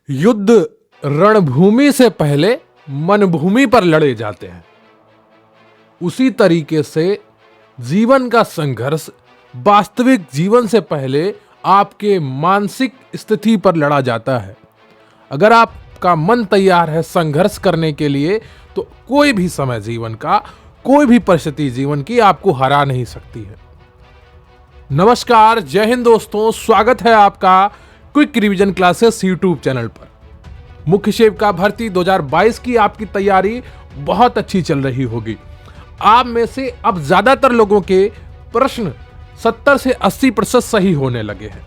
युद्ध रणभूमि से पहले मनभूमि पर लड़े जाते हैं। उसी तरीके से जीवन का संघर्ष वास्तविक जीवन से पहले आपके मानसिक स्थिति पर लड़ा जाता है। अगर आपका मन तैयार है संघर्ष करने के लिए तो कोई भी समय जीवन का, कोई भी परिस्थिति जीवन की आपको हरा नहीं सकती है। नमस्कार, जय हिंद दोस्तों, स्वागत है आपका quick revision classes YouTube channel पर। मुख्य सेविका भर्ती 2022 की आपकी तैयारी बहुत अच्छी चल रही होगी। आप में से अब ज्यादातर लोगों के प्रश्न 70 से 80% सही होने लगे हैं,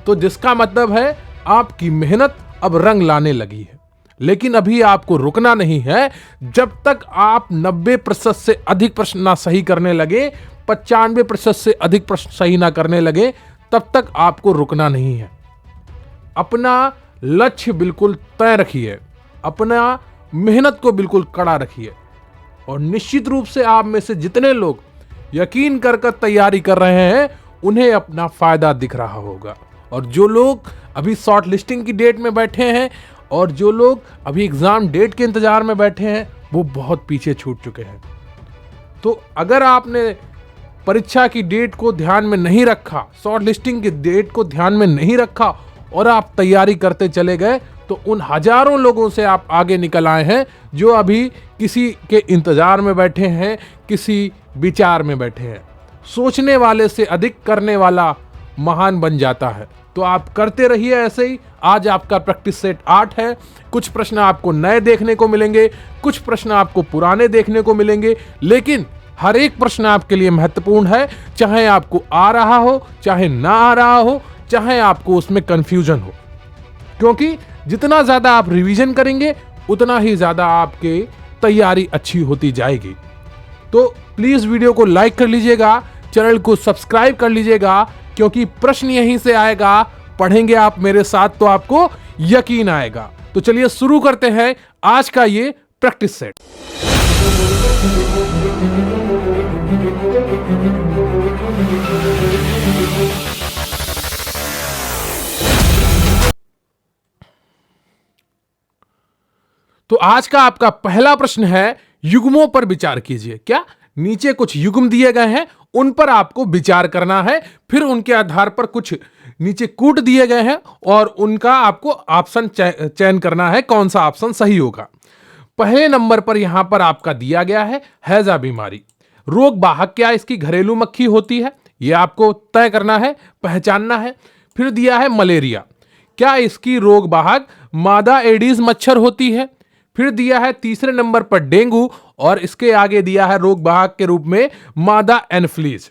तो जिसका मतलब है आपकी मेहनत अब रंग लाने लगी है। लेकिन अभी आपको रुकना नहीं है। जब तक आप 90% से अधिक प्रश्न ना सही करने लगे, 95% से अधिक प्रश्न सही ना करने लगे, तब तक आपको रुकना नहीं है। अपना लक्ष्य बिल्कुल तय रखिए, अपना मेहनत को बिल्कुल कड़ा रखिए और निश्चित रूप से आप में से जितने लोग यकीन कर तैयारी कर रहे हैं उन्हें अपना फायदा दिख रहा होगा। और जो लोग अभी शॉर्ट लिस्टिंग की डेट में बैठे हैं और जो लोग अभी एग्जाम डेट के इंतजार में बैठे हैं वो बहुत पीछे छूट चुके हैं। तो अगर आपने परीक्षा की डेट को ध्यान में नहीं रखा, शॉर्ट लिस्टिंग की डेट को ध्यान में नहीं रखा और आप तैयारी करते चले गए, तो उन हजारों लोगों से आप आगे निकल आए हैं जो अभी किसी के इंतजार में बैठे हैं, किसी विचार में बैठे हैं। सोचने वाले से अधिक करने वाला महान बन जाता है। तो आप करते रहिए ऐसे ही। आज आपका प्रैक्टिस सेट 8 है। कुछ प्रश्न आपको नए देखने को मिलेंगे, कुछ प्रश्न आपको पुराने देखने को मिलेंगे, लेकिन हर एक प्रश्न आपके लिए महत्वपूर्ण है। चाहे आपको आ रहा हो, चाहे ना आ रहा हो, चाहे आपको उसमें कंफ्यूजन हो, क्योंकि जितना ज्यादा आप रिवीजन करेंगे उतना ही ज्यादा आपकी तैयारी अच्छी होती जाएगी। तो प्लीज वीडियो को लाइक कर लीजिएगा, चैनल को सब्सक्राइब कर लीजिएगा, क्योंकि प्रश्न यहीं से आएगा। पढ़ेंगे आप मेरे साथ तो आपको यकीन आएगा। तो चलिए शुरू करते हैं आज का ये प्रैक्टिस सेट। तो आज का आपका पहला प्रश्न है, युग्मों पर विचार कीजिए। क्या नीचे कुछ युग्म दिए गए हैं, उन पर आपको विचार करना है, फिर उनके आधार पर कुछ नीचे कूट दिए गए हैं और उनका आपको ऑप्शन चयन करना है, कौन सा ऑप्शन सही होगा। पहले नंबर पर यहां पर आपका दिया गया है हैजा बीमारी। रोग वाहक क्या इसकी घरेलू मक्खी होती है, यह आपको तय करना है, पहचानना है। फिर दिया है मलेरिया, क्या इसकी रोग वाहक मादा एडीज मच्छर होती है। फिर दिया है तीसरे नंबर पर डेंगू और इसके आगे दिया है रोग वाहक के रूप में मादा एनफ्लीज।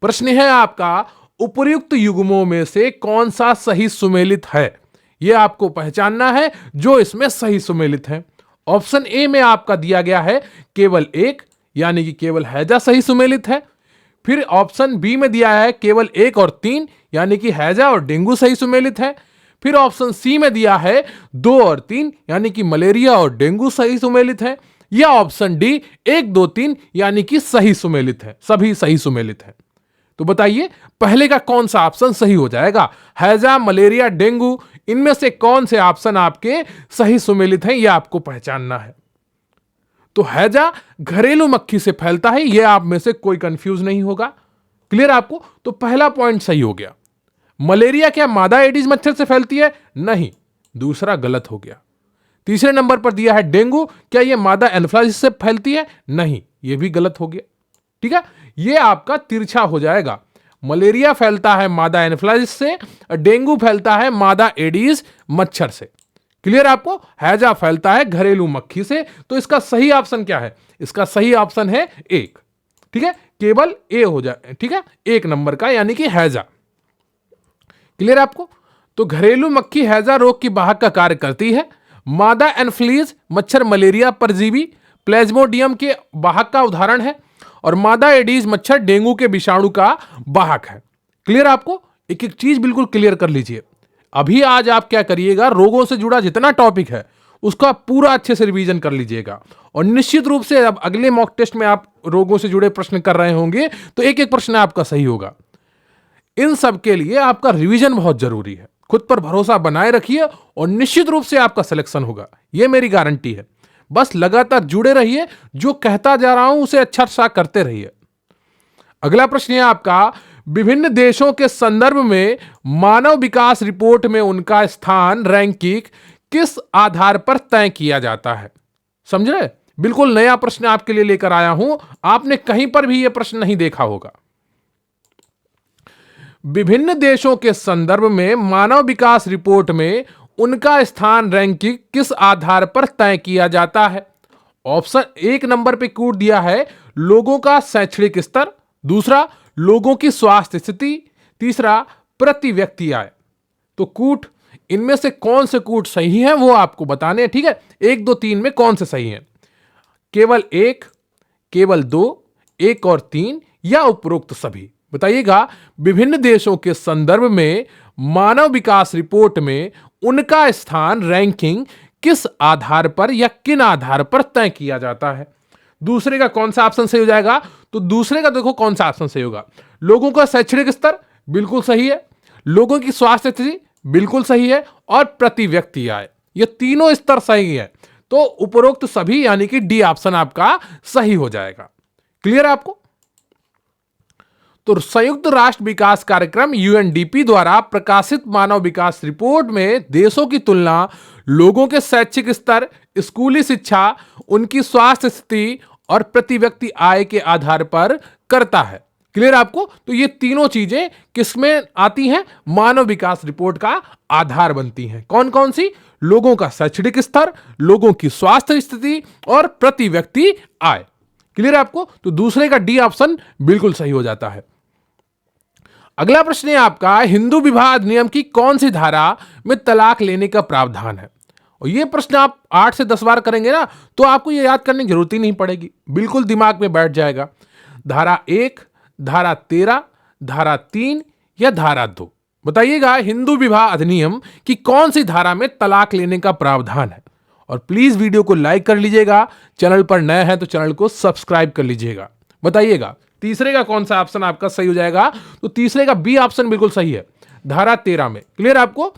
प्रश्न है आपका, उपर्युक्त युग्मों में से कौन सा सही सुमेलित है, यह आपको पहचानना है जो इसमें सही सुमेलित है। ऑप्शन ए में आपका दिया गया है केवल एक, यानी कि केवल हैजा सही सुमेलित है। फिर ऑप्शन बी में दिया है केवल 1 और 3, यानी कि हैजा और डेंगू सही सुमेलित है। फिर ऑप्शन सी में दिया है 2 और 3, यानी कि मलेरिया और डेंगू सही सुमेलित है। या ऑप्शन डी 1, 2, 3, यानी कि सही सुमेलित है, सभी सही सुमेलित है। तो बताइए पहले का कौन सा ऑप्शन सही हो जाएगा। हैजा, मलेरिया, डेंगू, इनमें से कौन से ऑप्शन आपके सही सुमेलित हैं, यह आपको पहचानना है। तो हैजा घरेलू मक्खी से फैलता है, यह आप में से कोई कंफ्यूज नहीं होगा। क्लियर आपको? तो पहला पॉइंट सही हो गया। मलेरिया क्या मादा एडीज मच्छर से फैलती है? नहीं, दूसरा गलत हो गया। तीसरे नंबर पर दिया है डेंगू, क्या यह मादा एनफ्लूएंजा से फैलती है? नहीं, यह भी गलत हो गया। ठीक है, यह आपका तिरछा हो जाएगा। मलेरिया फैलता है मादा एनफ्लूएंजा से, डेंगू फैलता है मादा एडीज मच्छर से। क्लियर आपको? हैजा फैलता है घरेलू मक्खी से। तो इसका सही ऑप्शन क्या है? इसका सही ऑप्शन है 1। ठीक है, केवल ए हो जाए। ठीक है, 1 नंबर का, यानी कि हैजा। क्लियर आपको? तो घरेलू मक्खी हैजा रोग की वाहक का कार्य करती है। मादा एनफ्लूएंजा मच्छर मलेरिया परजीवी प्लेज्मोडियम के वाहक का उदाहरण है और मादा एडीज मच्छर डेंगू के विषाणु का वाहक है। क्लियर आपको? एक एक चीज बिल्कुल क्लियर कर लीजिए। अभी आज आप क्या करिएगा, रोगों से जुड़ा जितना टॉपिक है उसका पूरा अच्छे से रिवीजन कर लीजिएगा और निश्चित रूप से अब अगले मॉक टेस्ट में आप रोगों से जुड़े प्रश्न कर रहे होंगे तो एक एक प्रश्न आपका सही होगा। इन सब के लिए आपका रिवीजन बहुत जरूरी है। खुद पर भरोसा बनाए रखिए और निश्चित रूप से आपका सिलेक्शन होगा, यह मेरी गारंटी है। बस लगातार जुड़े रहिए, जो कहता जा रहा हूं उसे अच्छा सा करते रहिए। अगला प्रश्न है आपका, विभिन्न देशों के संदर्भ में मानव विकास रिपोर्ट में उनका स्थान रैंकिंग किस आधार पर तय किया जाता है? समझ रहे? बिल्कुल नया प्रश्न आपके लिए लेकर आया हूं, आपने कहीं पर भी यह प्रश्न नहीं देखा होगा। विभिन्न देशों के संदर्भ में मानव विकास रिपोर्ट में उनका स्थान रैंकिंग किस आधार पर तय किया जाता है? ऑप्शन एक नंबर पे कूट दिया है लोगों का शैक्षणिक स्तर, दूसरा लोगों की स्वास्थ्य स्थिति, तीसरा प्रति व्यक्ति आय। तो कूट इनमें से कौन से कूट सही है वो आपको बताने हैं, ठीक है? 1, 2, 3 में कौन से सही है? केवल 1, केवल 2, 1 और 3 या उपरोक्त सभी? बताइएगा। विभिन्न देशों के संदर्भ में मानव विकास रिपोर्ट में उनका स्थान रैंकिंग किस आधार पर या किन आधार पर तय किया जाता है? दूसरे का कौन सा ऑप्शन सही हो जाएगा? तो दूसरे का देखो कौन सा ऑप्शन सही होगा। लोगों का शैक्षणिक स्तर बिल्कुल सही है, लोगों की स्वास्थ्य स्थिति बिल्कुल सही है, और प्रति व्यक्ति आय, ये तीनों स्तर सही है। तो उपरोक्त सभी यानी कि डी ऑप्शन आपका सही हो जाएगा। क्लियर है आपको? तो संयुक्त राष्ट्र विकास कार्यक्रम यूएनडीपी द्वारा प्रकाशित मानव विकास रिपोर्ट में देशों की तुलना लोगों के शैक्षिक स्तर, स्कूली शिक्षा, उनकी स्वास्थ्य स्थिति और प्रति व्यक्ति आय के आधार पर करता है। क्लियर आपको? तो ये तीनों चीजें किसमें आती हैं? मानव विकास रिपोर्ट का आधार बनती हैं। कौन कौन सी? लोगों का शैक्षणिक स्तर, लोगों की स्वास्थ्य स्थिति और प्रति व्यक्ति आय। क्लियर है आपको? तो दूसरे का डी ऑप्शन बिल्कुल सही हो जाता है। अगला प्रश्न है आपका, हिंदू विवाह अधिनियम की कौन सी धारा में तलाक लेने का प्रावधान है? और ये प्रश्न आप 8 से 10 बार करेंगे ना तो आपको ये याद करने की जरूरत ही नहीं पड़ेगी, बिल्कुल दिमाग में बैठ जाएगा। धारा 1, धारा 13, धारा 3 या धारा 2? बताइएगा हिंदू विवाह अधिनियम की कौन सी धारा में तलाक लेने का प्रावधान है? और प्लीज वीडियो को लाइक कर लीजिएगा, चैनल पर नए हैं तो चैनल को सब्सक्राइब कर लीजिएगा। बताइएगा तीसरे का कौन सा ऑप्शन आपका सही हो जाएगा? तो तीसरे का बी ऑप्शन बिल्कुल सही है, धारा 13 में। क्लियर आपको?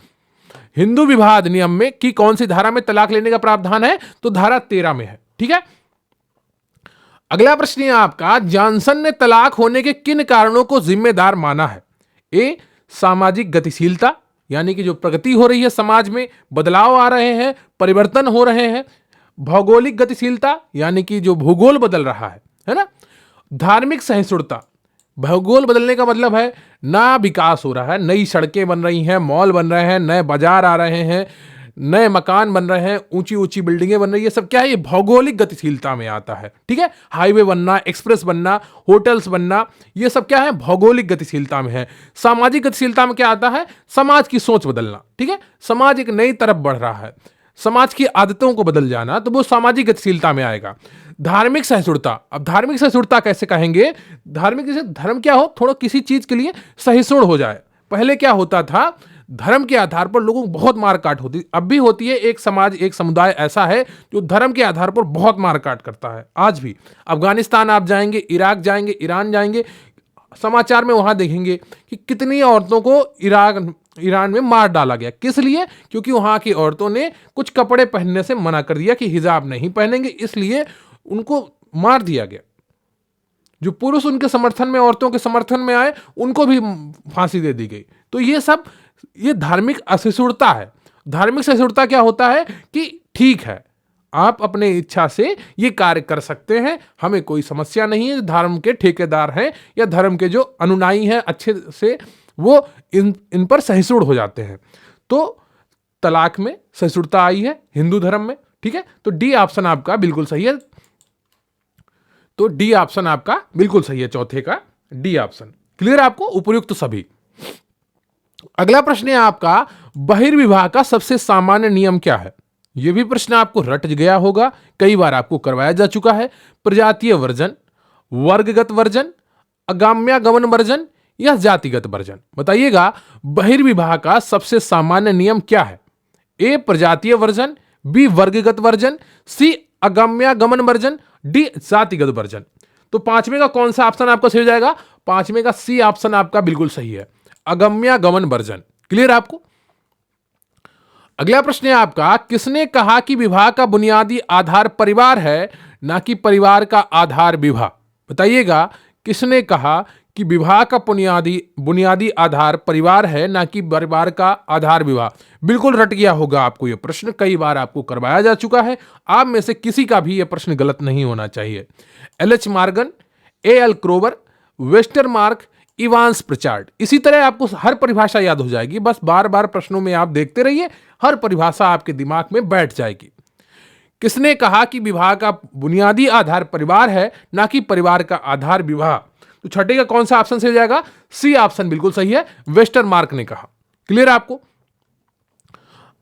हिंदू विवाह अधिनियम में की कौन सी धारा में तलाक लेने का प्रावधान है? तो धारा 13 में है। ठीक है। अगला प्रश्न है आपका, जॉनसन ने तलाक होने के किन कारणों को जिम्मेदार माना है? ए, सामाजिक गतिशीलता, यानी कि जो प्रगति हो रही है समाज में, बदलाव आ रहे हैं, परिवर्तन हो रहे हैं। भौगोलिक गतिशीलता, यानी कि जो भूगोल बदल रहा है ना। धार्मिक सहिष्णुता, भूगोल बदलने का मतलब है ना विकास हो रहा है, नई सड़कें बन रही हैं, मॉल बन रहे हैं, नए बाजार आ रहे हैं, नए मकान बन रहे हैं, ऊंची ऊंची बिल्डिंगें बन रही है, सब क्या है? ये भौगोलिक गतिशीलता में आता है। ठीक है। हाईवे बनना, एक्सप्रेस बनना, होटल्स बनना, ये सब क्या है? भौगोलिक गतिशीलता में है। सामाजिक गतिशीलता में क्या आता है? समाज की सोच बदलना। ठीक है। समाज एक नई तरफ बढ़ रहा है, समाज की आदतों को बदल जाना, तो वो सामाजिक गतिशीलता में आएगा। धार्मिक सहिष्णुता, अब धार्मिक सहिष्णुता कैसे कहेंगे? धार्मिक जैसे धर्म क्या हो, थोड़ा किसी चीज के लिए सहिष्णु हो जाए। पहले क्या होता था, धर्म के आधार पर लोगों को बहुत मारकाट होती, अब भी होती है। एक समाज, एक समुदाय ऐसा है जो धर्म के आधार पर बहुत मारकाट करता है आज भी। अफगानिस्तान आप जाएंगे, इराक जाएंगे, ईरान जाएंगे, समाचार में वहां देखेंगे कि कितनी औरतों को ईरान में मार डाला गया। किस लिए? क्योंकि वहां की औरतों ने कुछ कपड़े पहनने से मना कर दिया कि हिजाब नहीं पहनेंगे, इसलिए उनको मार दिया गया। जो पुरुष उनके समर्थन में, औरतों के समर्थन में आए, उनको भी फांसी दे दी गई। तो ये सब, ये धार्मिक असहिष्णुता है। धार्मिक सहिष्णुता क्या होता है कि ठीक है, आप अपने इच्छा से ये कार्य कर सकते हैं, हमें कोई समस्या नहीं है। धर्म के ठेकेदार हैं या धर्म के जो अनुयायी हैं अच्छे से, वो इन पर सहिष्णु हो जाते हैं। तो तलाक में सहिष्णुता आई है हिंदू धर्म में। ठीक है। तो डी ऑप्शन आपका बिल्कुल सही है। तो डी ऑप्शन आपका बिल्कुल सही है, चौथे का डी ऑप्शन। क्लियर आपको? उपयुक्त सभी। अगला प्रश्न है आपका, बहिर्विवाह का सबसे सामान्य नियम क्या है? यह भी प्रश्न आपको रट गया होगा, कई बार आपको करवाया जा चुका है। प्रजातीय वर्जन, वर्गगत वर्जन, अगाम्यागमन वर्जन या जातिगत वर्जन? बताइएगा बहिर्विवाह का सबसे सामान्य नियम क्या है? ए, प्रजातीय वर्जन, बी, वर्गगत वर्जन, सी, अगम्यागमन वर्जन, डी, जातिगत वर्जन। तो पांचवें का कौन सा ऑप्शन आपका सही हो जाएगा? पांचवें का सी ऑप्शन आपका बिल्कुल सही है, अगम्यागमन वर्जन। क्लियर आपको? अगला प्रश्न है आपका, किसने कहा कि विवाह का बुनियादी आधार परिवार है ना कि परिवार का आधार विवाह? बताइएगा, किसने कहा कि विवाह का बुनियादी बुनियादी आधार परिवार है ना कि परिवार का आधार विवाह? बिल्कुल रट गया होगा आपको यह प्रश्न, कई बार आपको करवाया जा चुका है। आप में से किसी का भी यह प्रश्न गलत नहीं होना चाहिए। L H. Morgan, A L. Kroeber, Westermarck, Evans Pritchard. इसी तरह आपको हर परिभाषा याद हो जाएगी, बस बार बार प्रश्नों में आप देखते रहिए, हर परिभाषा आपके दिमाग में बैठ जाएगी। किसने कहा कि विवाह का बुनियादी आधार परिवार है ना कि परिवार का आधार विवाह? तो छठे का कौन सा ऑप्शन सही हो जाएगा? सी ऑप्शन बिल्कुल सही है, वेस्टरमार्क ने कहा। क्लियर आपको?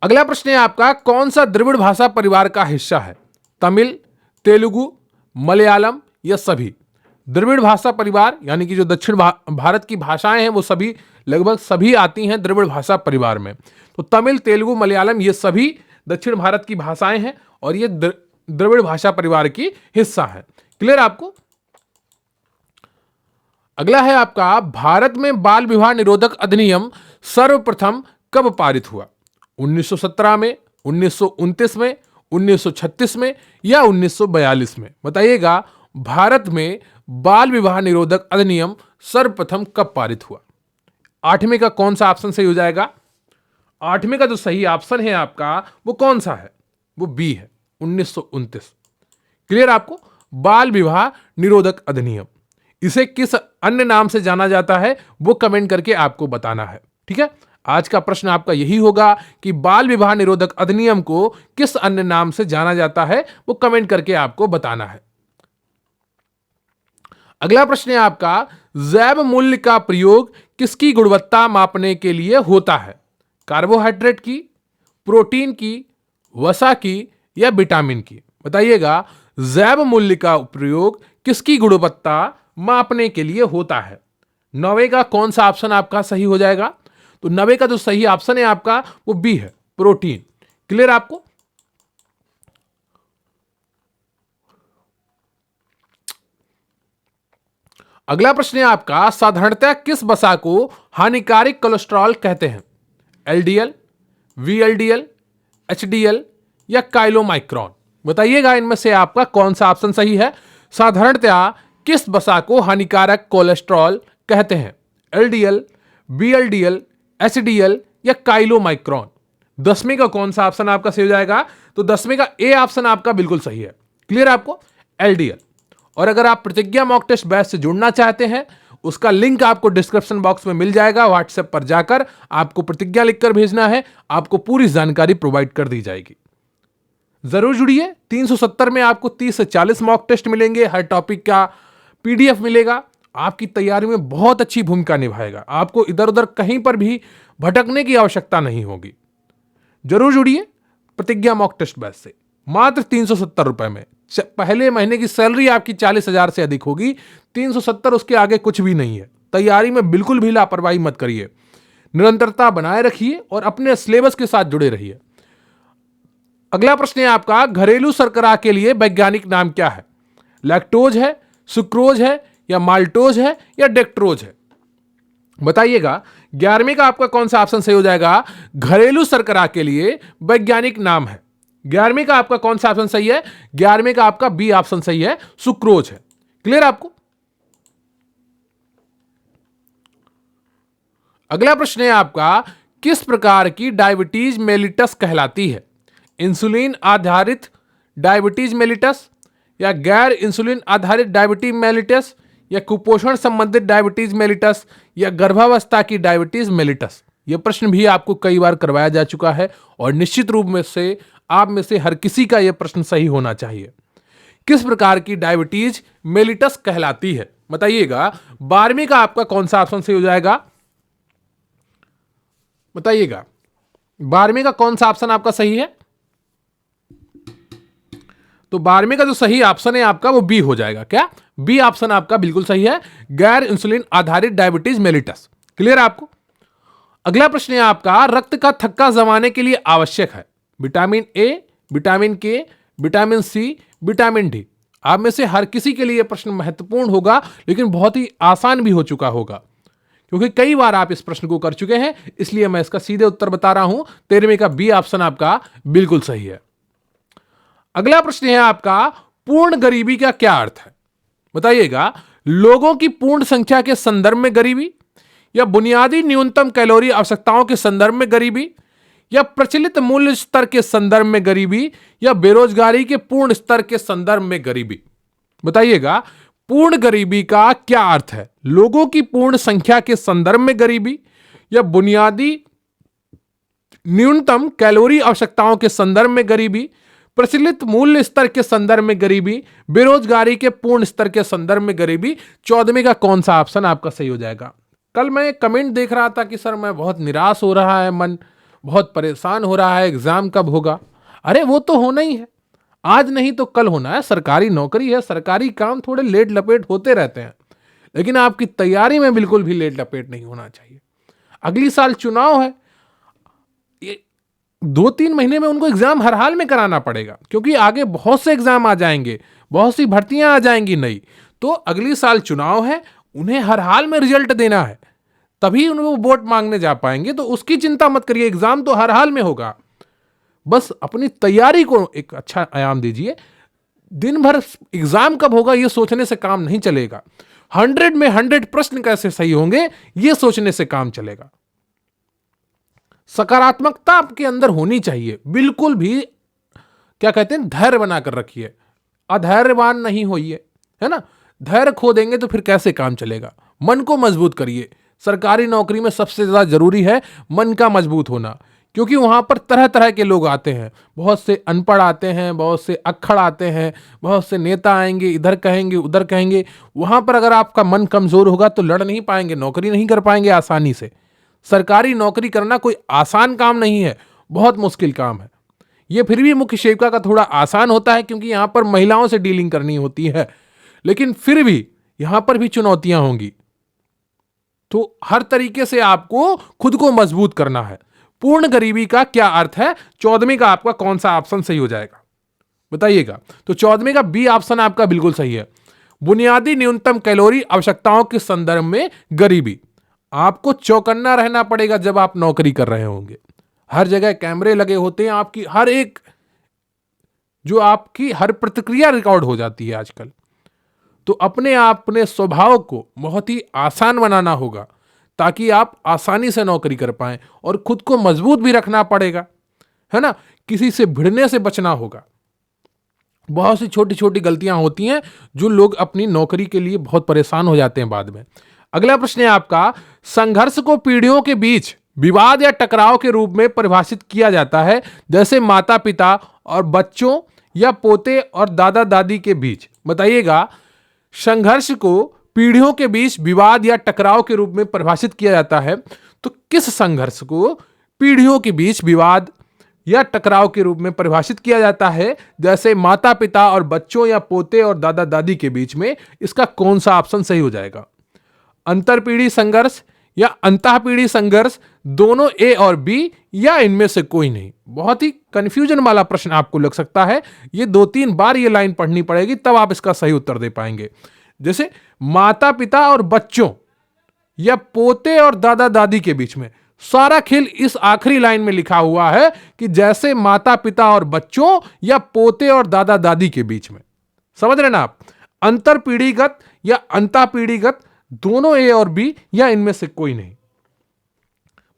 अगला प्रश्न है आपका, कौन सा द्रविड़ भाषा परिवार का हिस्सा है? तमिल, तेलुगु, मलयालम या सभी? द्रविड़ भाषा परिवार यानी कि जो दक्षिण भारत की भाषाएं हैं वो सभी, लगभग सभी आती हैं द्रविड़ भाषा परिवार में। तो तमिल, तेलुगु, मलयालम ये सभी दक्षिण भारत की भाषाएं हैं और ये द्रविड़ भाषा परिवार की हिस्सा है। क्लियर आपको? अगला है आपका, भारत में बाल विवाह निरोधक अधिनियम सर्वप्रथम कब पारित हुआ? 1917 में, 1929 में, 1936 में या 1942 में? बताइएगा, भारत में बाल विवाह निरोधक अधिनियम सर्वप्रथम कब पारित हुआ? आठवें का कौन सा ऑप्शन सही हो जाएगा? आठवें का जो सही ऑप्शन है आपका वो कौन सा है? वो बी है, 1929। क्लियर आपको? बाल विवाह निरोधक अधिनियम, इसे किस अन्य नाम से जाना जाता है वो कमेंट करके आपको बताना है। ठीक है, आज का प्रश्न आपका यही होगा कि बाल विवाह निरोधक अधिनियम को किस अन्य नाम से जाना जाता है, वो कमेंट करके आपको बताना है। अगला प्रश्न है आपका, जैव मूल्य का प्रयोग किसकी गुणवत्ता मापने के लिए होता है? कार्बोहाइड्रेट की, प्रोटीन की, वसा की या विटामिन की? बताइएगा, जैव मूल्य का प्रयोग किसकी गुणवत्ता मापने के लिए होता है? 9वें का कौन सा ऑप्शन आपका सही हो जाएगा? तो 9वें का जो सही ऑप्शन है आपका वो बी है, प्रोटीन। क्लियर आपको? अगला प्रश्न है आपका, साधारणतः किस वसा को हानिकारक कोलेस्ट्रॉल कहते हैं? एलडीएल, वीएलडीएल, एचडीएल या काइलोमाइक्रॉन? बताइएगा, इनमें से आपका कौन सा ऑप्शन सही है? साधारणतः किस वसा को हानिकारक कोलेस्ट्रॉल कहते हैं? एलडीएल, वीएलडीएल, एचडीएल या काइलोमाइक्रॉन? 10वें का कौन सा ऑप्शन आपका सही हो जाएगा? तो 10वें का ए ऑप्शन आपका बिल्कुल सही है। क्लियर आपको? एलडीएल। और अगर आप प्रतिज्ञा मॉक टेस्ट बैच से जुड़ना चाहते हैं, उसका लिंक आपको डिस्क्रिप्शन बॉक्स में मिल जाएगा। व्हाट्सएप पर जाकर आपको प्रतिज्ञा लिखकर भेजना है, आपको पूरी जानकारी प्रोवाइड कर दी जाएगी। जरूर जुड़िए। 370 में आपको 30 से 40 मॉक टेस्ट मिलेंगे, हर टॉपिक का पीडीएफ मिलेगा, आपकी तैयारी में बहुत अच्छी भूमिका निभाएगा। आपको इधर उधर कहीं पर भी भटकने की आवश्यकता नहीं होगी। जरूर जुड़िए प्रतिज्ञा मॉक टेस्ट बैच से, मात्र 370 रुपए में। पहले महीने की सैलरी आपकी 40,000 से अधिक होगी। 370, उसके आगे कुछ भी नहीं है। तैयारी में बिल्कुल भी लापरवाही मत करिए, निरंतरता बनाए रखिए और अपने सिलेबस के साथ जुड़े रहिए। अगला प्रश्न है आपका, घरेलू शर्करा के लिए वैज्ञानिक नाम क्या है? लैक्टोज है, सुक्रोज है या माल्टोज है या डेक्ट्रोज है? बताइएगा, 11वें का आपका कौन सा ऑप्शन सही हो जाएगा? घरेलू शर्करा के लिए वैज्ञानिक नाम है। 11वें का आपका कौन सा ऑप्शन सही है? 11वें का आपका बी ऑप्शन सही है, सुक्रोज है। क्लियर आपको? अगला प्रश्न है आपका, किस प्रकार की डायबिटीज मेलिटस कहलाती है? इंसुलिन आधारित डायबिटीज मेलिटस या गैर इंसुलिन आधारित डायबिटीज मेलिटस या कुपोषण संबंधित डायबिटीज मेलिटस या गर्भावस्था की डायबिटीज मेलिटस? यह प्रश्न भी आपको कई बार करवाया जा चुका है और निश्चित रूप में से आप में से हर किसी का यह प्रश्न सही होना चाहिए। किस प्रकार की डायबिटीज मेलिटस कहलाती है? बताइएगा, 12वें का आपका कौन सा ऑप्शन सही हो जाएगा? बताइएगा, 12वें का कौन सा ऑप्शन आपका सही है? तो 12वें का जो सही ऑप्शन है आपका वो बी हो जाएगा। क्या? बी ऑप्शन आपका बिल्कुल सही है, गैर इंसुलिन आधारित डायबिटीज मेलिटस। क्लियर आपको? अगला प्रश्न है आपका, रक्त का थक्का जमाने के लिए आवश्यक है विटामिन ए, विटामिन के, विटामिन सी, विटामिन डी? आप में से हर किसी के लिए प्रश्न महत्वपूर्ण होगा, लेकिन बहुत ही आसान भी हो चुका होगा, क्योंकि कई बार आप इस प्रश्न को कर चुके हैं, इसलिए मैं इसका सीधे उत्तर बता रहा हूं। 13वें का बी ऑप्शन आपका बिल्कुल सही है। अगला प्रश्न है आपका, पूर्ण गरीबी का क्या अर्थ है? बताइएगा, लोगों की पूर्ण संख्या के संदर्भ में गरीबी, या बुनियादी न्यूनतम कैलोरी आवश्यकताओं के संदर्भ में गरीबी, या प्रचलित मूल्य स्तर के संदर्भ में गरीबी, या बेरोजगारी के पूर्ण स्तर के संदर्भ में गरीबी। बताइएगा, पूर्ण गरीबी का क्या अर्थ है? लोगों की पूर्ण संख्या के संदर्भ में गरीबी, या बुनियादी न्यूनतम कैलोरी आवश्यकताओं के संदर्भ में गरीबी, प्रचलित मूल्य स्तर के संदर्भ में गरीबी, बेरोजगारी के पूर्ण स्तर के संदर्भ में गरीबी। 14वें का कौन सा ऑप्शन आपका सही हो जाएगा? कल मैं कमेंट देख रहा था कि सर मैं बहुत निराश हो रहा है, मन बहुत परेशान हो रहा है, एग्जाम कब होगा? अरे वो तो होना ही है, आज नहीं तो कल होना है। सरकारी नौकरी है, सरकारी काम थोड़े लेट लपेट होते रहते हैं, लेकिन आपकी तैयारी में बिल्कुल भी लेट लपेट नहीं होना चाहिए। अगली साल चुनाव है, 2-3 महीने में उनको एग्जाम हर हाल में कराना पड़ेगा, क्योंकि आगे बहुत से एग्जाम आ जाएंगे, बहुत सी भर्तियां आ जाएंगी नई। तो अगली साल चुनाव है, उन्हें हर हाल में रिजल्ट देना है, तभी उनको वोट मांगने जा पाएंगे। तो उसकी चिंता मत करिए, एग्जाम तो हर हाल में होगा। बस अपनी तैयारी को एक अच्छा आयाम दीजिए। दिन भर एग्जाम कब होगा यह सोचने से काम नहीं चलेगा। 100 में 100 प्रश्न कैसे सही होंगे यह सोचने से काम चलेगा। सकारात्मकता आपके अंदर होनी चाहिए, बिल्कुल भी क्या कहते हैं, धैर्य बनाकर रखिए, अधैर्यवान नहीं होइए, है ना। धैर्य खो देंगे तो फिर कैसे काम चलेगा। मन को मजबूत करिए। सरकारी नौकरी में सबसे ज्यादा जरूरी है मन का मजबूत होना, क्योंकि वहां पर तरह तरह के लोग आते हैं। बहुत से अनपढ़ आते हैं, बहुत से अक्खड़ आते हैं, बहुत से नेता आएंगे, इधर कहेंगे उधर कहेंगे। वहां पर अगर आपका मन कमजोर होगा तो लड़ नहीं पाएंगे, नौकरी नहीं कर पाएंगे आसानी से। सरकारी नौकरी करना कोई आसान काम नहीं है, बहुत मुश्किल काम है। यह फिर भी मुख्य सेविका का थोड़ा आसान होता है, क्योंकि यहां पर महिलाओं से डीलिंग करनी होती है, लेकिन फिर भी यहां पर भी चुनौतियां होंगी। तो हर तरीके से आपको खुद को मजबूत करना है। पूर्ण गरीबी का क्या अर्थ है? 14वें का आपका कौन सा ऑप्शन सही हो जाएगा बताइएगा। तो 14वें का बी ऑप्शन आपका बिल्कुल सही है। बुनियादी न्यूनतम कैलोरी आवश्यकताओं के संदर्भ में गरीबी। आपको चौकन्ना रहना पड़ेगा जब आप नौकरी कर रहे होंगे। हर जगह कैमरे लगे होते हैं, आपकी हर एक जो आपकी हर प्रतिक्रिया रिकॉर्ड हो जाती है आजकल। तो अपने स्वभाव को बहुत ही आसान बनाना होगा, ताकि आप आसानी से नौकरी कर पाएं। और खुद को मजबूत भी रखना पड़ेगा, है ना। किसी से भिड़ने से बचना होगा। बहुत सी छोटी छोटी गलतियां होती हैं जो लोग अपनी नौकरी के लिए बहुत परेशान हो जाते हैं बाद में। अगला प्रश्न है आपका, संघर्ष को पीढ़ियों के बीच विवाद या टकराव के रूप में परिभाषित किया जाता है, जैसे माता पिता और बच्चों या पोते और दादा दादी के बीच। बताइएगा, संघर्ष को पीढ़ियों के बीच विवाद या टकराव के रूप में परिभाषित किया जाता है, तो किस संघर्ष को पीढ़ियों के बीच विवाद या टकराव के रूप में परिभाषित किया जाता है, जैसे माता पिता और बच्चों या पोते और दादा दादी के बीच में? इसका कौन सा ऑप्शन सही हो जाएगा? अंतरपीढ़ी संघर्ष या अंतःपीढ़ी संघर्ष, दोनों ए और बी, या इनमें से कोई नहीं? बहुत ही कंफ्यूजन वाला प्रश्न आपको लग सकता है। ये 2-3 बार ये लाइन पढ़नी पड़ेगी, तब आप इसका सही उत्तर दे पाएंगे। जैसे माता पिता और बच्चों या पोते और दादा दादी के बीच में। सारा खेल इस आखिरी लाइन में लिखा हुआ है कि जैसे माता पिता और बच्चों या पोते और दादा दादी के बीच में। समझ रहे ना आप? अंतरपीढ़ीगत या अंतःपीढ़ीगत, दोनों ए और बी, या इनमें से कोई नहीं?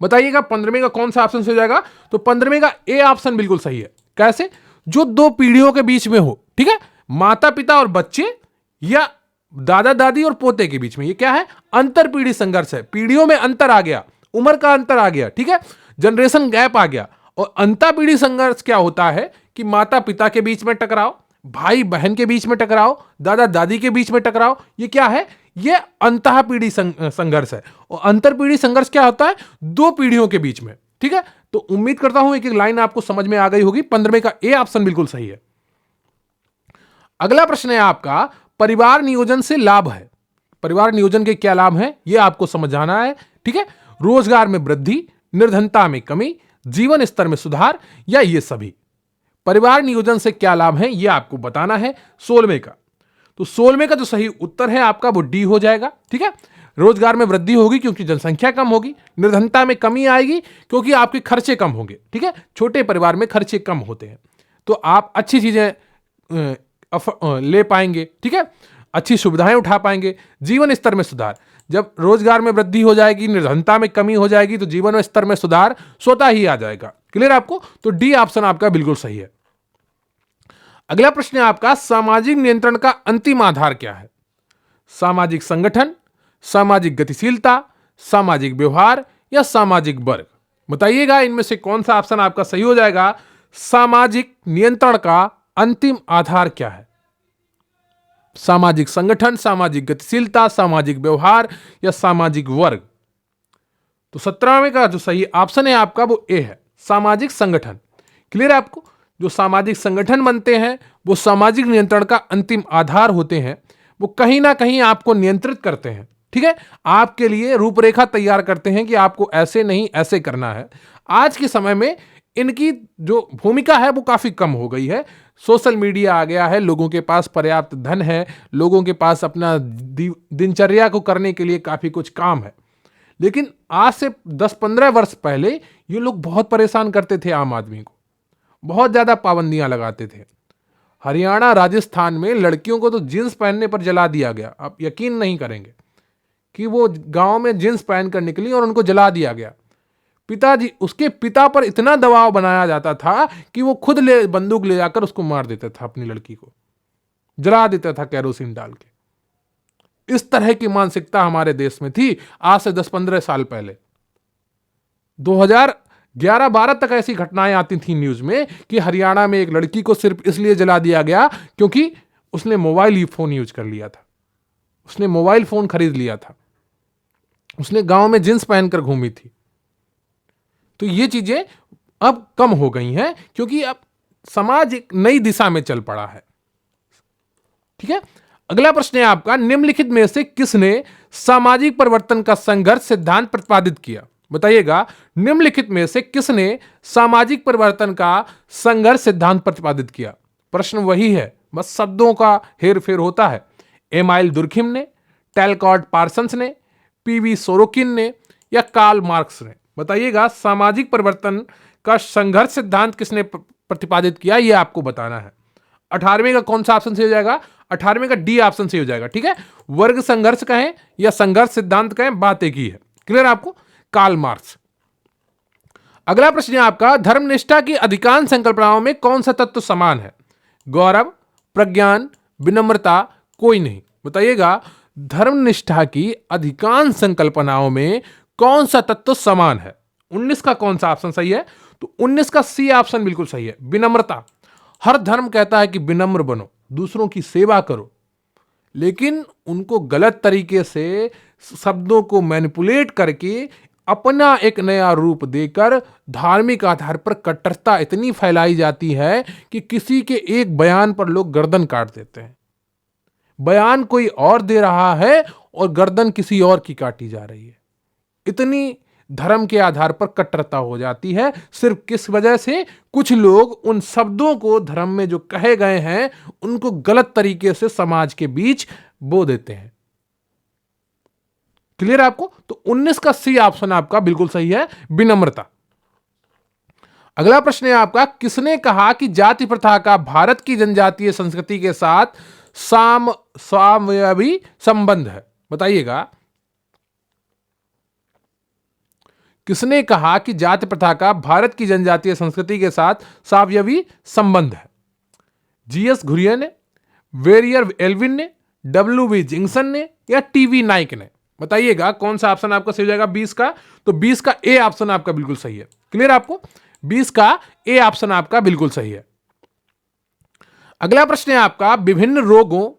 बताइएगा 15वें का कौन सा ऑप्शन हो जाएगा? तो 15वें का ए ऑप्शन बिल्कुल सही है। कैसे? जो दो पीढ़ियों के बीच में हो, ठीक है। माता पिता और बच्चे या दादा दादी और पोते के बीच में, ये क्या है? अंतरपीढ़ी संघर्ष है। पीढ़ियों में अंतर आ गया, उम्र का अंतर आ गया, ठीक है, जनरेशन गैप आ गया। और अंतःपीढ़ी संघर्ष क्या होता है कि माता पिता के बीच में टकराव, भाई बहन के बीच में टकराव, दादा दादी के बीच में टकराव। ये क्या है? ये अंतःपीढ़ी संघर्ष है। और अंतरपीढ़ी संघर्ष क्या होता है? दो पीढ़ियों के बीच में, ठीक है। तो उम्मीद करता हूं एक एक लाइन आपको समझ में आ गई होगी। 15वें का ए ऑप्शन बिल्कुल सही है। अगला प्रश्न है आपका, परिवार नियोजन से लाभ है। परिवार नियोजन के क्या लाभ हैं यह आपको समझाना है, ठीक है। रोजगार में वृद्धि, निर्धनता में कमी, जीवन स्तर में सुधार, या ये सभी? परिवार नियोजन से क्या लाभ है यह आपको बताना है। 16वें का, तो 16वें का जो सही उत्तर है आपका वो डी हो जाएगा, ठीक है। रोजगार में वृद्धि होगी क्योंकि जनसंख्या कम होगी, निर्धनता में कमी आएगी क्योंकि आपके खर्चे कम होंगे। ठीक है, छोटे परिवार में खर्चे कम होते हैं तो आप अच्छी चीजें ले पाएंगे। ठीक है, अच्छी सुविधाएं उठा पाएंगे। जीवन स्तर में सुधार, जब रोजगार में वृद्धि हो जाएगी, निर्धनता में कमी हो जाएगी तो जीवन स्तर में सुधार स्वतः ही आ जाएगा। क्लियर आपको? तो डी ऑप्शन आपका बिल्कुल सही है। अगला प्रश्न है आपका, सामाजिक नियंत्रण का अंतिम आधार क्या है? सामाजिक संगठन, सामाजिक गतिशीलता, सामाजिक व्यवहार या सामाजिक वर्ग? बताइएगा इनमें से कौन सा ऑप्शन आपका सही हो जाएगा। सामाजिक नियंत्रण का अंतिम आधार क्या है? सामाजिक संगठन, सामाजिक गतिशीलता, सामाजिक व्यवहार या सामाजिक वर्ग? तो 17वें का जो सही ऑप्शन है आपका वो ए है, सामाजिक संगठन। क्लियर है आपको? जो सामाजिक संगठन बनते हैं वो सामाजिक नियंत्रण का अंतिम आधार होते हैं। वो कहीं ना कहीं आपको नियंत्रित करते हैं। ठीक है, आपके लिए रूपरेखा तैयार करते हैं कि आपको ऐसे नहीं ऐसे करना है। आज के समय में इनकी जो भूमिका है वो काफी कम हो गई है। सोशल मीडिया आ गया है, लोगों के पास पर्याप्त धन है, लोगों के पास अपना दिनचर्या को करने के लिए काफी कुछ काम है। लेकिन आज से 10-15 वर्ष पहले ये लोग बहुत परेशान करते थे आम आदमी को, बहुत ज्यादा पाबंदियां लगाते थे। हरियाणा, राजस्थान में लड़कियों को तो जींस पहनने पर जला दिया गया। आप यकीन नहीं करेंगे कि वो गांव में जींस पहनकर निकली और उनको जला दिया गया। पिताजी, उसके पिता पर इतना दबाव बनाया जाता था कि वो खुद बंदूक ले जाकर उसको मार देता था, अपनी लड़की को जला देता था कैरोसिन डाल के। इस तरह की मानसिकता हमारे देश में थी आज से 10-15 साल पहले। 2011-12 तक ऐसी घटनाएं आती थी न्यूज में कि हरियाणा में एक लड़की को सिर्फ इसलिए जला दिया गया क्योंकि उसने मोबाइल फोन यूज कर लिया था, उसने मोबाइल फोन खरीद लिया था, उसने गांव में जींस पहनकर घूमी थी। तो ये चीजें अब कम हो गई हैं क्योंकि अब समाज एक नई दिशा में चल पड़ा है। ठीक है, अगला प्रश्न है आपका, निम्नलिखित में से किसने सामाजिक परिवर्तन का संघर्ष सिद्धांत प्रतिपादित किया? बताइएगा, निम्नलिखित में से किसने सामाजिक परिवर्तन का संघर्ष सिद्धांत प्रतिपादित किया? प्रश्न वही है, बस शब्दों का हेरफेर होता है। एमाइल दुर्खिम ने, टैलकॉट पार्सन्स ने, पीवी सोरोकिन ने या कार्ल मार्क्स ने? बताइएगा, सामाजिक परिवर्तन का संघर्ष सिद्धांत किसने प्रतिपादित किया, यह आपको बताना है। 18वें का कौन सा ऑप्शन सही हो जाएगा? 18वें का डी ऑप्शन सही हो जाएगा। ठीक है, वर्ग संघर्ष कहें या संघर्ष सिद्धांत कहें, बात एक ही है। क्लियर आपको? Karl Marx. अगला प्रश्न है आपका, धर्मनिष्ठा की अधिकांश संकल्पनाओं में कौन सा तत्व समान है? गौरव, प्रज्ञान, विनम्रता, कोई नहीं? बताइएगा, धर्मनिष्ठा की अधिकांश संकल्पनाओं में कौन सा तत्व समान है? 19 का कौन सा ऑप्शन सही है? तो 19 का सी ऑप्शन बिल्कुल सही है, विनम्रता। हर धर्म कहता है कि विनम्र बनो, दूसरों की सेवा करो, लेकिन उनको गलत तरीके से शब्दों को मैनिपुलेट करके अपना एक नया रूप देकर धार्मिक आधार पर कट्टरता इतनी फैलाई जाती है कि किसी के एक बयान पर लोग गर्दन काट देते हैं। बयान कोई और दे रहा है और गर्दन किसी और की काटी जा रही है। इतनी धर्म के आधार पर कट्टरता हो जाती है। सिर्फ किस वजह से? कुछ लोग उन शब्दों को धर्म में जो कहे गए हैं उनको गलत तरीके से समाज के बीच बो देते हैं। क्लियर आपको? तो 19 का सी ऑप्शन आपका बिल्कुल सही है, विनम्रता। अगला प्रश्न है आपका, किसने कहा कि जाति प्रथा का भारत की जनजातीय संस्कृति के साथ सामयिक संबंध है? बताइएगा, किसने कहा कि जाति प्रथा का भारत की जनजातीय संस्कृति के साथ सावयवी संबंध है? जीएस घुरिया ने, वेरियर एल्विन ने, डब्ल्यूवी जिंगसन ने या टीवी नाइक ने? बताइएगा कौन सा ऑप्शन आपका सही हो जाएगा 20 का? तो 20 का ए ऑप्शन आपका बिल्कुल सही है। क्लियर आपको? 20 का ए ऑप्शन आपका बिल्कुल सही है। अगला प्रश्न है आपका, विभिन्न रोगों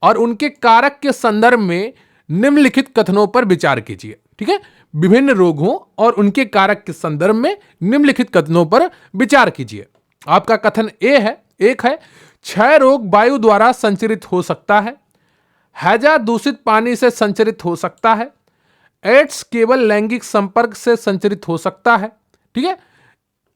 और उनके कारक के संदर्भ में निम्नलिखित कथनों पर विचार कीजिए। ठीक है, विभिन्न रोगों और उनके कारक के संदर्भ में निम्नलिखित कथनों पर विचार कीजिए। आपका कथन ए है, एक है, क्षय रोग वायु द्वारा संचरित हो सकता है, हैजा दूषित पानी से संचरित हो सकता है, एड्स केवल लैंगिक संपर्क से संचरित हो सकता है। ठीक है,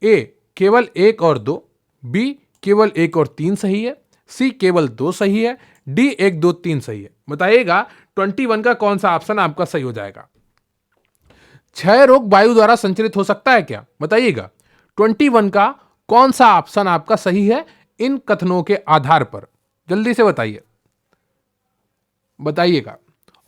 ए केवल 1 और 2, बी केवल 1 और 3 सही है, सी केवल 2 सही है, डी 1 2 3 सही है। बताइएगा 21 का कौन सा ऑप्शन आपका सही हो जाएगा। क्षय रोग वायु द्वारा संचरित हो सकता है क्या? बताइएगा 21 का कौन सा ऑप्शन आपका सही है इन कथनों के आधार पर, जल्दी से बताइएगा।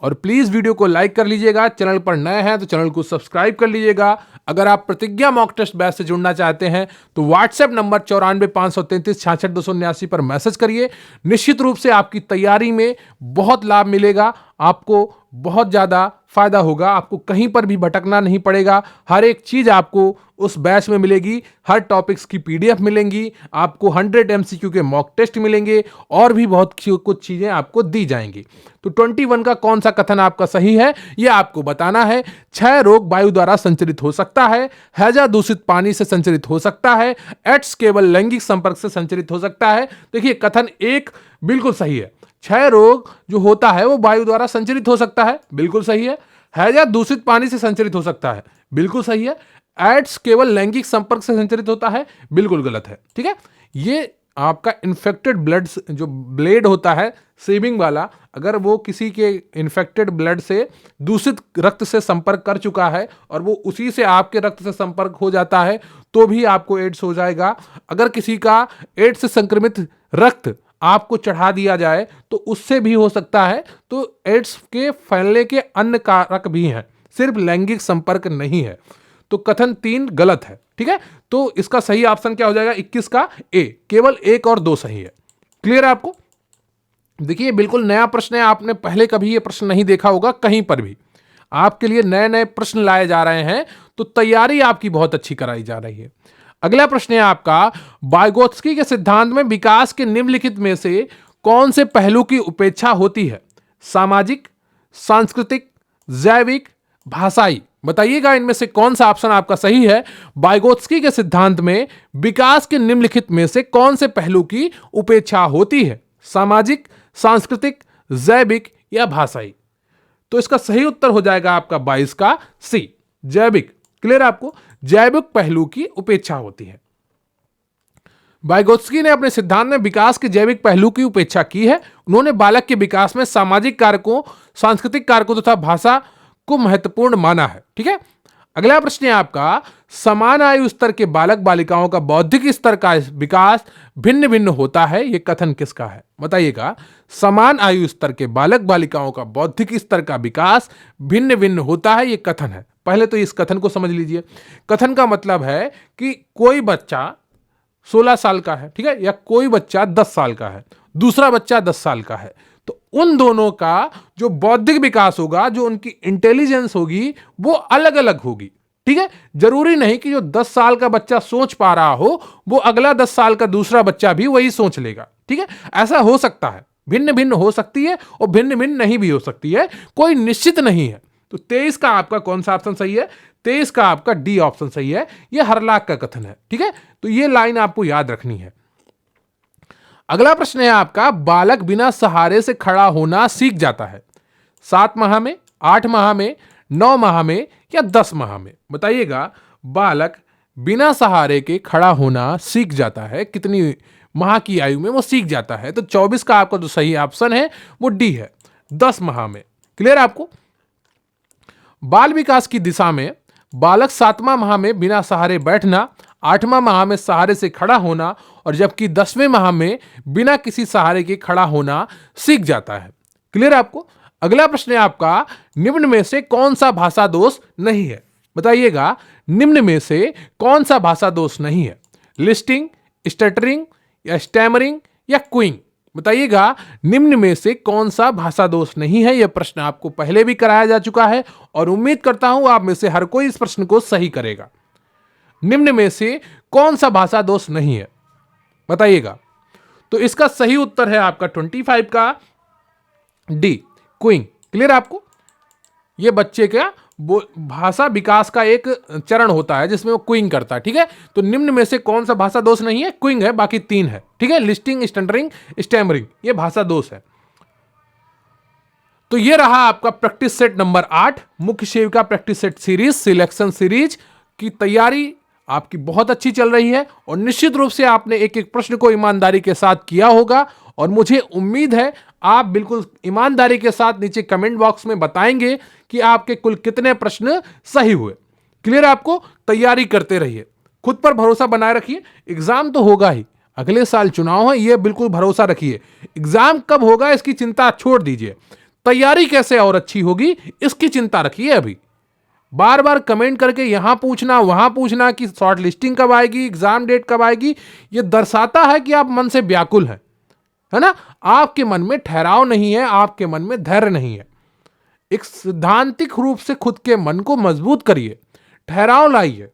और प्लीज वीडियो को लाइक कर लीजिएगा, चैनल पर नए हैं तो चैनल को सब्सक्राइब कर लीजिएगा। अगर आप प्रतिज्ञा मॉक टेस्ट बैच से जुड़ना चाहते हैं तो व्हाट्सएप नंबर 9453366279 पर मैसेज करिए। निश्चित रूप से आपकी तैयारी में बहुत लाभ मिलेगा, आपको बहुत ज़्यादा फायदा होगा, आपको कहीं पर भी भटकना नहीं पड़ेगा। हर एक चीज़ आपको उस बैच में मिलेगी, हर टॉपिक्स की पीडीएफ मिलेंगी, आपको 100 एमसीक्यू के मॉक टेस्ट मिलेंगे और भी बहुत कुछ चीज़ें आपको दी जाएंगी। तो 21 का कौन सा कथन आपका सही है यह आपको बताना है। क्षय रोग वायु द्वारा संचरित हो सकता है, हैजा दूषित पानी से संचरित हो सकता है, एड्स केवल लैंगिक संपर्क से संचरित हो सकता है। देखिए कथन एक बिल्कुल सही है, क्षय रोग जो होता है वो वायु द्वारा संचरित हो सकता है, बिल्कुल सही है। हैजा दूषित पानी से संचरित हो सकता है, बिल्कुल सही है। एड्स केवल लैंगिक संपर्क से संचरित होता है, बिल्कुल गलत है। ठीक है, ये आपका इन्फेक्टेड ब्लड जो ब्लेड होता है सेविंग वाला, अगर वो किसी के इन्फेक्टेड ब्लड से दूषित रक्त से संपर्क कर चुका है और वो उसी से आपके रक्त से संपर्क हो जाता है तो भी आपको एड्स हो जाएगा। अगर किसी का एड्स से संक्रमित रक्त आपको चढ़ा दिया जाए तो उससे भी हो सकता है। तो एड्स के फैलने के अन्य कारक भी हैं, सिर्फ लैंगिक संपर्क नहीं है। तो कथन 3 गलत है। ठीक है, तो इसका सही ऑप्शन क्या हो जाएगा 21 का ए, केवल 1 और 2 सही है। क्लियर है आपको? देखिए बिल्कुल नया प्रश्न है, आपने पहले कभी ये प्रश्न नहीं देखा होगा कहीं पर भी। आपके लिए नए नए प्रश्न लाए जा रहे हैं तो तैयारी आपकी बहुत अच्छी कराई जा रही है। अगला प्रश्न है आपका, वाइगोत्स्की के सिद्धांत में विकास के निम्नलिखित में से कौन से पहलू की उपेक्षा होती है? सामाजिक, सांस्कृतिक, जैविक, भाषाई। बताइएगा इनमें से कौन सा ऑप्शन आपका सही है। वाइगोत्स्की के सिद्धांत में विकास के निम्नलिखित में से कौन से पहलू की उपेक्षा होती है? सामाजिक, सांस्कृतिक, जैविक या भाषाई। तो इसका सही उत्तर हो जाएगा आपका 22 का सी, जैविक। क्लियर आपको? जैविक पहलू की उपेक्षा होती है। वाइगोत्स्की ने अपने सिद्धांत में विकास के जैविक पहलू की उपेक्षा की है। उन्होंने बालक के विकास में सामाजिक कारकों, सांस्कृतिक कारकों तथा भाषा को महत्वपूर्ण माना है। ठीक है, अगला प्रश्न है आपका, समान आयु स्तर के बालक बालिकाओं का बौद्धिक स्तर का विकास भिन्न भिन्न होता है, यह कथन किसका है? बताइएगा, समान आयु स्तर के बालक बालिकाओं का बौद्धिक स्तर का विकास भिन्न भिन्न होता है, यह कथन है। पहले तो इस कथन को समझ लीजिए। कथन का मतलब है कि कोई बच्चा 16 साल का है, ठीक है, या कोई बच्चा 10 साल का है, दूसरा बच्चा 10 साल का है, तो उन दोनों का जो बौद्धिक विकास होगा, जो उनकी इंटेलिजेंस होगी, वो अलग अलग होगी। ठीक है, जरूरी नहीं कि जो 10 साल का बच्चा सोच पा रहा हो वो अगला 10 साल का दूसरा बच्चा भी वही सोच लेगा। ठीक है, ऐसा हो सकता है, भिन्न भिन्न हो सकती है और भिन्न भिन्न नहीं भी हो सकती है, कोई निश्चित नहीं है। तो 23 का आपका कौन सा ऑप्शन सही है? 23 का आपका डी ऑप्शन सही है, यह हरलाख का कथन है। ठीक है, तो यह लाइन आपको याद रखनी है। अगला प्रश्न है आपका, बालक बिना सहारे से खड़ा होना सीख जाता है 7 माह में, 8 माह में, 9 माह में या 10 माह में? बताइएगा, बालक बिना सहारे के खड़ा होना सीख जाता है, कितनी माह की आयु में वो सीख जाता है? तो 24 का आपका जो सही ऑप्शन है वो डी है, 10 माह में। क्लियर आपको? बाल विकास की दिशा में बालक 7वां माह में बिना सहारे बैठना, 8वां माह में सहारे से खड़ा होना और जबकि 10वें माह में बिना किसी सहारे के खड़ा होना सीख जाता है। क्लियर आपको? अगला प्रश्न है आपका, निम्न में से कौन सा भाषा दोष नहीं है? बताइएगा, निम्न में से कौन सा भाषा दोष नहीं है? लिस्टिंग, स्टटरिंग या स्टैमरिंग या क्विंग? बताइएगा, निम्न में से कौन सा भाषा दोष नहीं है? यह प्रश्न आपको पहले भी कराया जा चुका है और उम्मीद करता हूं आप में से हर कोई इस प्रश्न को सही करेगा। निम्न में से कौन सा भाषा दोष नहीं है? बताइएगा। तो इसका सही उत्तर है आपका 25 का डी, क्विंग। क्लियर आपको? यह बच्चे का भाषा विकास का एक चरण होता है जिसमें वो क्विंग करता है। ठीक है, तो निम्न में से कौन सा भाषा दोष नहीं है? क्विंग है, बाकी 3 है। ठीक है, लिस्टिंग, स्टटरिंग, स्टैमरिंग, ये भाषा दोष है। तो ये रहा आपका प्रैक्टिस सेट नंबर 8, मुख्य सेविका practice set series, selection series की तैयारी आपकी बहुत अच्छी चल रही है और निश्चित रूप से आपने एक एक प्रश्न को ईमानदारी के साथ किया होगा और मुझे उम्मीद है आप बिल्कुल ईमानदारी के साथ नीचे कमेंट बॉक्स में बताएंगे कि आपके कुल कितने प्रश्न सही हुए। क्लियर? आपको तैयारी करते रहिए, खुद पर भरोसा बनाए रखिए। एग्जाम तो होगा ही, अगले साल चुनाव है, यह बिल्कुल भरोसा रखिए। एग्जाम कब होगा इसकी चिंता छोड़ दीजिए, तैयारी कैसे और अच्छी होगी इसकी चिंता रखिए। अभी बार बार कमेंट करके यहां पूछना वहां पूछना कि शॉर्ट लिस्टिंग कब आएगी, एग्जाम डेट कब आएगी, यह दर्शाता है कि आप मन से व्याकुल हैं, है ना? आपके मन में ठहराव नहीं है, आपके मन में धैर्य नहीं है। एक सैद्धांतिक रूप से खुद के मन को मजबूत करिए, ठहराव लाइए,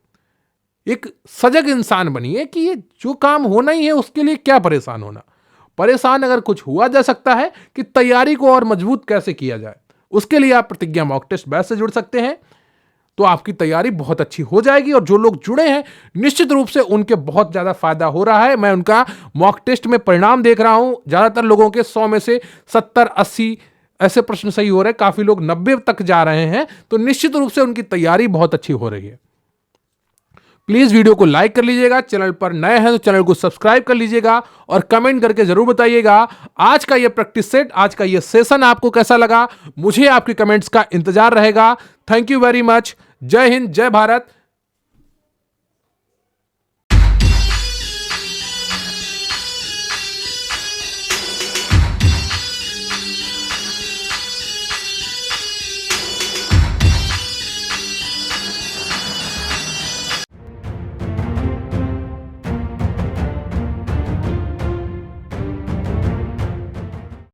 एक सजग इंसान बनिए कि ये जो काम होना ही है उसके लिए क्या परेशान होना। परेशान अगर कुछ हुआ जा सकता है कि तैयारी को और मजबूत कैसे किया जाए, उसके लिए आप प्रतिज्ञा मॉक टेस्ट बैच से जुड़ सकते हैं, तो आपकी तैयारी बहुत अच्छी हो जाएगी। और जो लोग जुड़े हैं निश्चित रूप से उनके बहुत ज्यादा फायदा हो रहा है। मैं उनका मॉक टेस्ट में परिणाम देख रहा हूं, ज्यादातर लोगों के 100 में से 70-80 ऐसे प्रश्न सही हो रहे हैं, काफी लोग 90 तक जा रहे हैं, तो निश्चित रूप से उनकी तैयारी बहुत अच्छी हो रही है। प्लीज वीडियो को लाइक कर लीजिएगा, चैनल पर नए हैं तो चैनल को सब्सक्राइब कर लीजिएगा और कमेंट करके जरूर बताइएगा आज का ये प्रैक्टिस सेट, आज का ये सेशन आपको कैसा लगा। मुझे आपके कमेंट्स का इंतजार रहेगा। Thank you very much. जय हिंद, जय भारत,